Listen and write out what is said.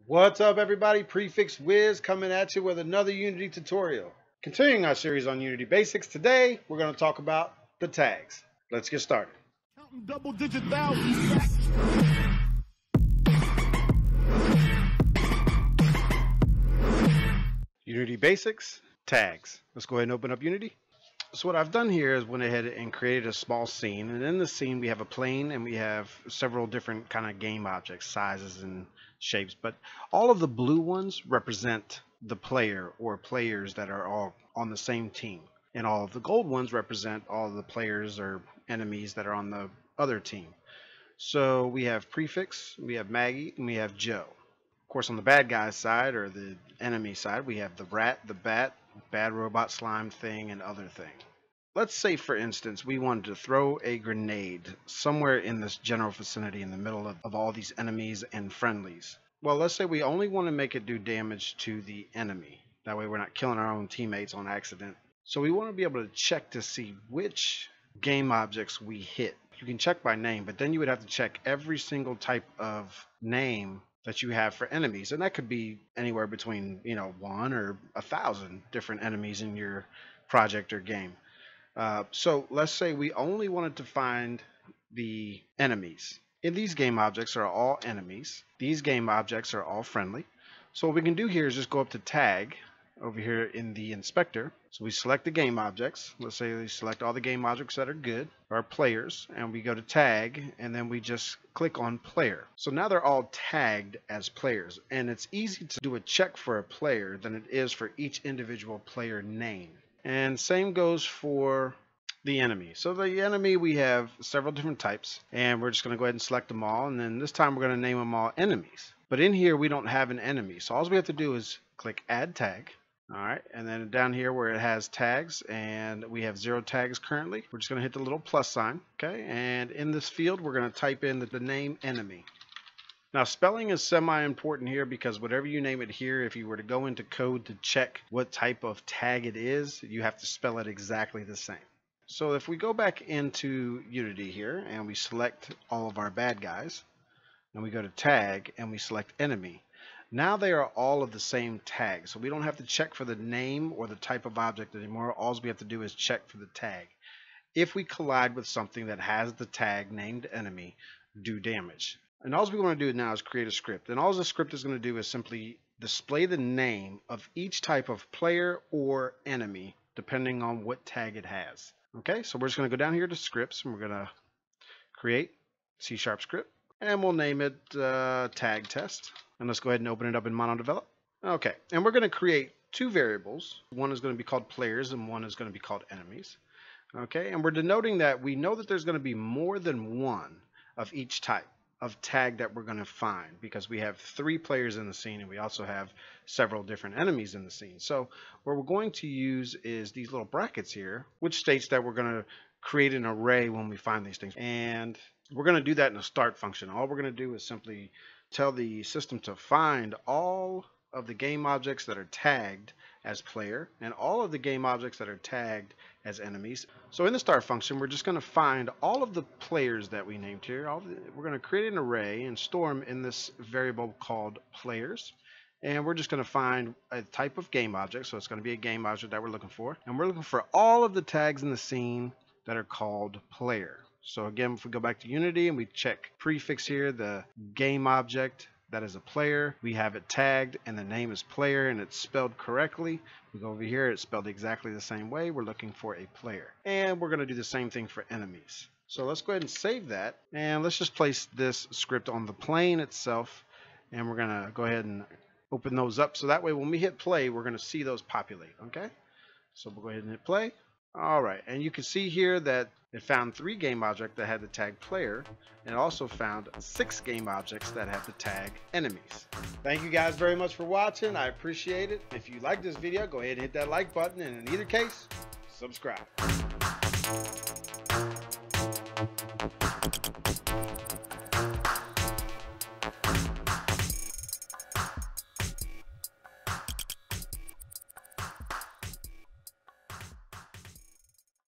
What's up, everybody? PrefixWiz coming at you with another Unity tutorial. Continuing our series on Unity Basics, today we're going to talk about the tags. Let's get started. Counting double-digit values. Unity Basics, tags. Let's go ahead and open up Unity. So what I've done here is went ahead and created a small scene, and in the scene we have a plane and we have several different kind of game objects, sizes and shapes, but all of the blue ones represent the player or players that are all on the same team, and all of the gold ones represent all of the players or enemies that are on the other team. So we have Prefix, we have Maggie, and we have Joe. Of course, on the bad guy's side or the enemy side, we have the rat, the bat, bad robot slime thing, and other thing. Let's say, for instance, we wanted to throw a grenade somewhere in this general vicinity in the middle of all these enemies and friendlies. Well, let's say we only want to make it do damage to the enemy. That way we're not killing our own teammates on accident. So we want to be able to check to see which game objects we hit. You can check by name, but then you would have to check every single type of name that you have for enemies, and that could be anywhere between 1 or 1,000 different enemies in your project or game. So let's say we only wanted to find the enemies. And these game objects are all enemies. These game objects are all friendly. So what we can do here is just go up to tag over here in the inspector. So we select the game objects. Let's say we select all the game objects that are good, or players, and we go to tag, and then we just click on player. So now they're all tagged as players, and it's easy to do a check for a player than it is for each individual player name. And same goes for the enemy. So the enemy, we have several different types, and we're just going to go ahead and select them all, and then this time we're going to name them all enemies. But in here we don't have an enemy, so all we have to do is click add tag. Alright, and then down here where it has tags, and we have 0 tags currently, we're just going to hit the little plus sign, okay, and in this field we're going to type in the name enemy. Now spelling is semi-important here, because whatever you name it here, if you were to go into code to check what type of tag it is, you have to spell it exactly the same. So if we go back into Unity here, and we select all of our bad guys, and we go to tag, and we select enemy, now they are all of the same tag, so we don't have to check for the name or the type of object anymore. All we have to do is check for the tag. If we collide with something that has the tag named enemy, do damage. And all we want to do now is create a script. And all the script is going to do is simply display the name of each type of player or enemy, depending on what tag it has. Okay, so we're just going to go down here to scripts, and we're going to create C# script, and we'll name it tag test. And let's go ahead and open it up in MonoDevelop. Okay, and we're going to create 2 variables. One is going to be called players, and one is going to be called enemies. Okay, and we're denoting that we know that there's going to be more than one of each type of tag that we're going to find, because we have 3 players in the scene, and we also have several different enemies in the scene. So what we're going to use is these little brackets here, which states that we're going to create an array when we find these things. And we're going to do that in a start function. All we're going to do is simply tell the system to find all of the game objects that are tagged as player and all of the game objects that are tagged as enemies. So in the start function, we're just going to find all of the players that we named here. We're going to create an array and store them in this variable called players. And we're just going to find a type of game object. So it's going to be a game object that we're looking for. And we're looking for all of the tags in the scene that are called player. So again, if we go back to Unity and we check prefix here, the game object that is a player, we have it tagged and the name is player and it's spelled correctly. We go over here, it's spelled exactly the same way. We're looking for a player. And we're going to do the same thing for enemies. So let's go ahead and save that, and let's just place this script on the plane itself, and we're going to go ahead and open those up, so that way when we hit play, we're going to see those populate. Okay, so we'll go ahead and hit play. Alright, and you can see here that it found 3 game objects that had the tag player, and it also found 6 game objects that have the tag enemies. Thank you guys very much for watching. I appreciate it. If you like this video, go ahead and hit that like button, and in either case, subscribe.